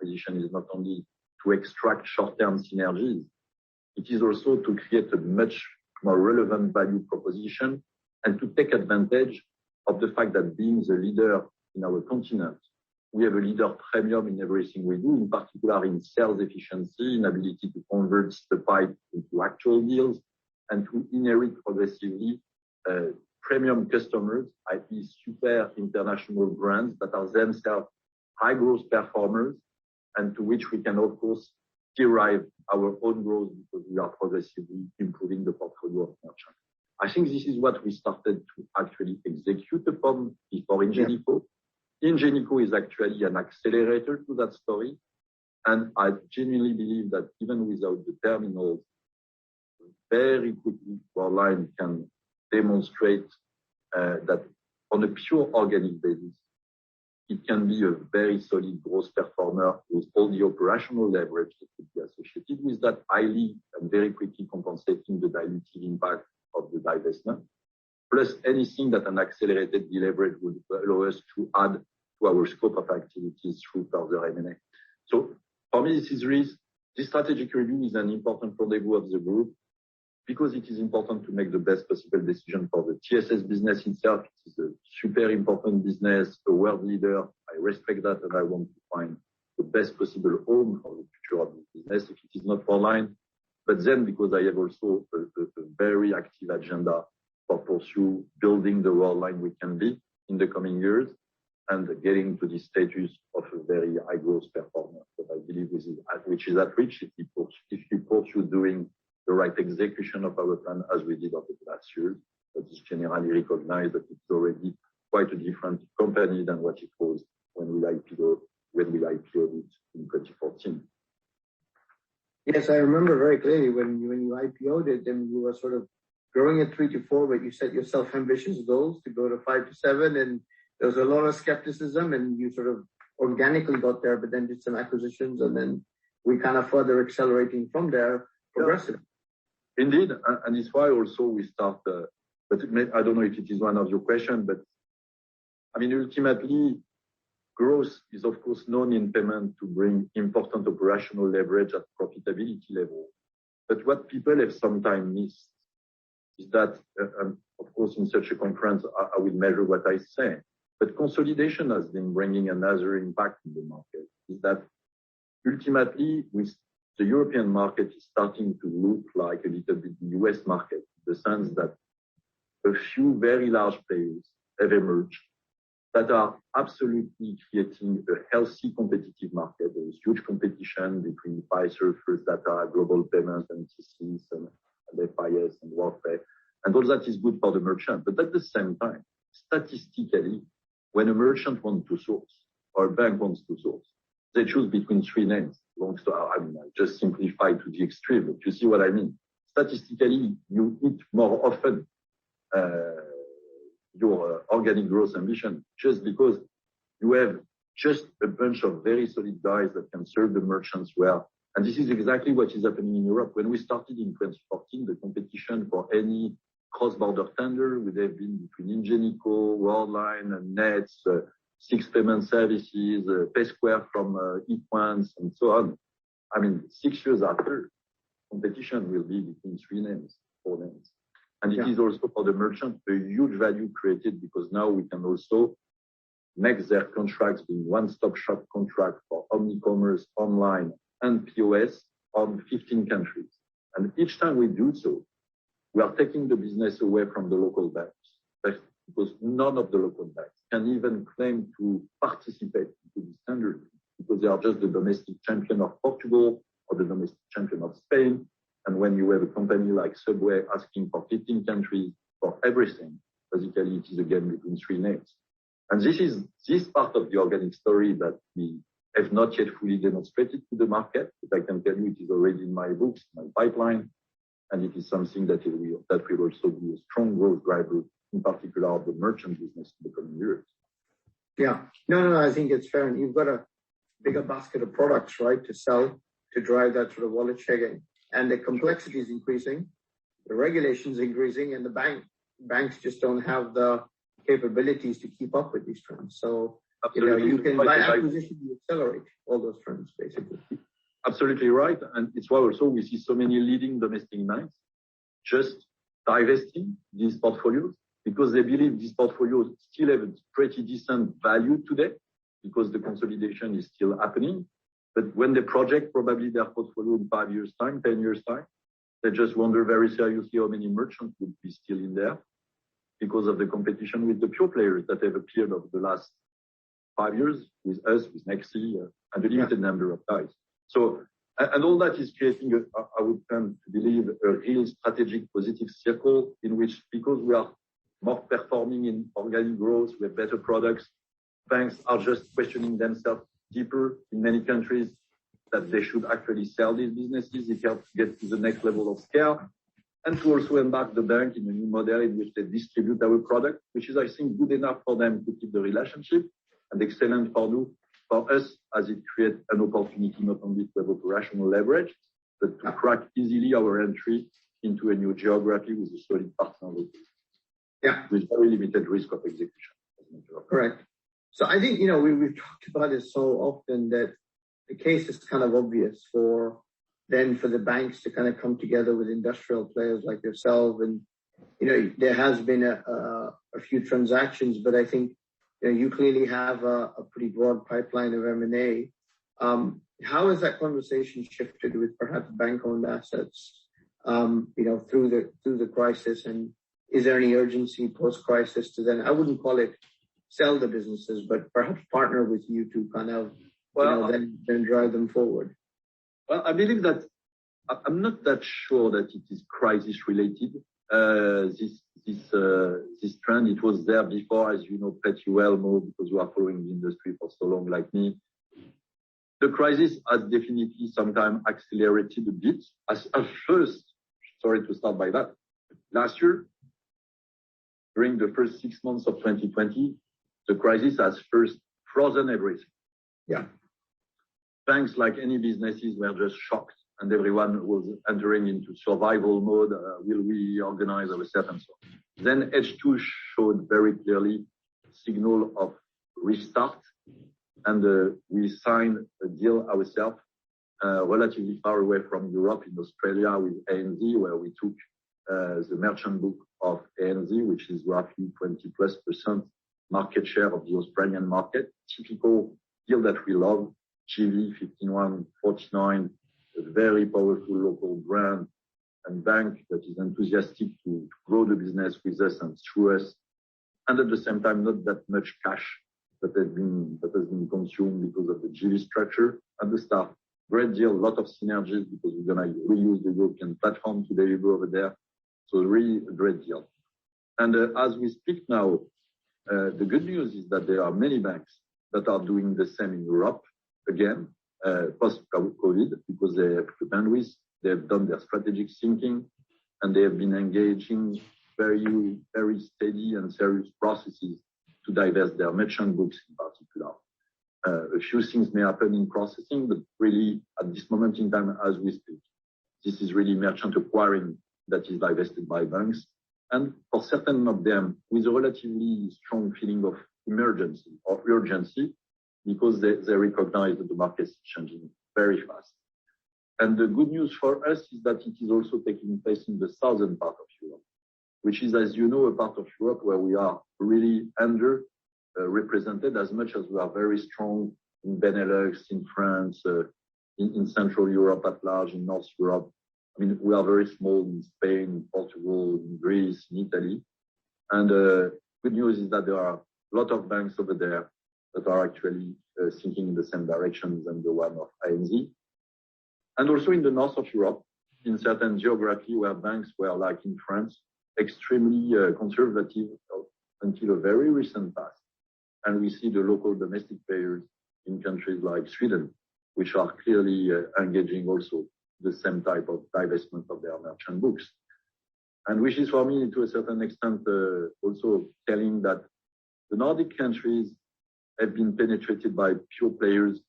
acquisition is not only to extract short-term synergies, it is also to create a much more relevant value proposition and to take advantage of the fact that being the leader in our continent, we have a leader premium in everything we do, in particular in sales efficiency, in ability to convert the pipe into actual deals, and to inherit progressively premium customers, i.e. super international brands that are themselves high growth performers, and to which we can, of course, derive our own growth because we are progressively improving the portfolio of merchants. I think this is what we started to actually execute upon before Ingenico. Ingenico is actually an accelerator to that story. And I genuinely believe that even without the terminals, very quickly, Worldline can demonstrate that on a pure organic basis, it can be a very solid growth performer with all the operational leverage that could be associated with that, highly and very quickly compensating the dilutive impact of the divestment, plus anything that an accelerated deleverage would allow us to add to our scope of activities through further M&A. So for me, this strategic review is an important rendezvous of the group because it is important to make the best possible decision for the TSS business itself. It is a super important business, a world leader. I respect that, and I want to find the best possible home for the future of the business if it is not Worldline. But then, because I have also a very active agenda for pursue building the Worldline we can be in the coming years and getting to the status of a very high growth performer that I believe which is at reach if you pursue doing the right execution of our plan as we did over the last years. That is generally recognized that it's already quite a different company than what it was when we IPO'd it in 2014. Yes, I remember very clearly when you IPO'd it, and you were sort of growing at 3 to 4, but you set yourself ambitious goals to go to 5 to 7, and there was a lot of skepticism, and you sort of organically got there, but then did some acquisitions, and then we kind of further accelerating from there progressively. Indeed, and it's why also we start, but I don't know if it is one of your questions, but I mean, ultimately, growth is of course known in payment to bring important operational leverage at profitability level. But what people have sometimes missed is that, of course, in such a conference, I will measure what I say, but consolidation has been bringing another impact in the market, is that ultimately, with the European market is starting to look like a little bit the US market, in the sense that a few very large players have emerged that are absolutely creating a healthy competitive market. There is huge competition between Fiserv, First Data, Global Payments, and TCS, and FIS, and Worldpay. And all that is good for the merchant. But at the same time, statistically, when a merchant wants to source or a bank wants to source, they choose between 3 names. I just simplify to the extreme, but you see what I mean. Statistically, you eat more often your organic growth ambition just because you have just a bunch of very solid guys that can serve the merchants well. And this is exactly what is happening in Europe. When we started in 2014, the competition for any cross-border tender would have been between Ingenico, Worldline, and Nets, Six Payment Services, PaySquare from Equens, and so on. I mean, 6 years after, competition will be between 3 names, 4 names. And it is also for the merchant a huge value created because now we can also make their contracts being one-stop shop contract for omnicommerce, online, and POS on 15 countries. And each time we do so, we are taking the business away from the local banks because none of the local banks can even claim to participate in this tender because they are just the domestic champion of Portugal or the domestic champion of Spain. And when you have a company like Subway asking for 15 countries for everything, basically it is a game between 3 names. And this part of the organic story that we have not yet fully demonstrated to the market, but I can tell you it is already in my books, my pipeline, and it is something that will also be a strong growth driver, in particular of the merchant business in the coming years. Yeah. No, I think it's fair. And you've got a bigger basket of products, right, to sell, to drive that sort of wallet share gain. And the complexity is increasing, the regulation is increasing, and the banks just don't have the capabilities to keep up with these trends. So Absolutely. You can, by acquisition, you accelerate all those trends, basically. Absolutely right. And it's why also we see so many leading domestic banks just divesting these portfolios because they believe these portfolios still have a pretty decent value today because the consolidation is still happening. But when they project probably their portfolio in 5 years' time, 10 years' time, they just wonder very seriously how many merchants would be still in there because of the competition with the pure players that have appeared over the last 5 years with us, with Nexi, and a limited number of guys. So, and all that is creating, I would tend to believe, a real strategic positive circle in which, because we are more performing in organic growth, we have better products, banks are just questioning themselves deeper in many countries that they should actually sell these businesses. It helps get to the next level of scale and to also embark the bank in a new model in which they distribute our product, which is, I think, good enough for them to keep the relationship and excellent for us as it creates an opportunity not only to have operational leverage, but to crack easily our entry into a new geography with a solid partner with very limited risk of execution. Correct. So I think, we've talked about it so often that the case is kind of obvious for the banks to kind of come together with industrial players like yourself. And, there has been a few transactions, but I think, you clearly have a pretty broad pipeline of M&A. How has that conversation shifted with perhaps bank-owned assets, through the crisis? And is there any urgency post-crisis to then, I wouldn't call it sell the businesses, but perhaps partner with you to kind of, then drive them forward? Well, I believe that I'm not that sure that it is crisis related. This trend, it was there before, as you know pretty well, Mo, because you are following the industry for so long like me. The crisis has definitely sometimes accelerated a bit. At first, sorry to start by that, last year, during the first 6 months of 2020, the crisis has first frozen everything. Yeah. Banks, like any businesses, were just shocked, and everyone was entering into survival mode. Will we organize ourselves and so on? Then H2 showed very clearly signal of restart, and we signed a deal ourselves relatively far away from Europe in Australia with ANZ, where we took the merchant book of ANZ, which is roughly 20+% market share of the Australian market. Typical deal that we love. GV 5149, a very powerful local brand and bank that is enthusiastic to grow the business with us and through us. And at the same time, not that much cash that has been consumed because of the GV structure at the start. Great deal, a lot of synergies because we're going to reuse the European platform to deliver over there. So really a great deal. And as we speak now, the good news is that there are many banks that are doing the same in Europe again, post-COVID, because they have the bandwidth, they have done their strategic thinking, and they have been engaging very, very steady and serious processes to divest their merchant books in particular. A few things may happen in processing, but really at this moment in time, as we speak, this is really merchant acquiring that is divested by banks. And for certain of them, with a relatively strong feeling of emergency or urgency, because they recognize that the market is changing very fast. And the good news for us is that it is also taking place in the southern part of Europe, which is, as you know, a part of Europe where we are really represented as much as we are very strong in Benelux, in France, in Central Europe at large, in North Europe. I mean, we are very small in Spain, in Portugal, in Greece, in Italy. And good news is that there are a lot of banks over there that are actually thinking in the same direction than the one of ANZ. And also in the north of Europe, in certain geography where banks were, like in France, extremely conservative until a very recent past. And we see the local domestic players in countries like Sweden, which are clearly engaging also the same type of divestment of their merchant books. And which is for me, to a certain extent, also telling that the Nordic countries have been penetrated by pure players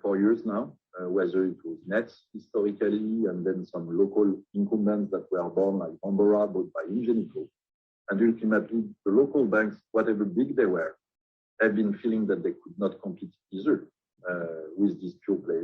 for years now, whether it was Nets historically, and then some local incumbents that were born like Bambora, bought by Ingenico. And ultimately, the local banks, whatever big they were, have been feeling that they could not compete either with these pure players.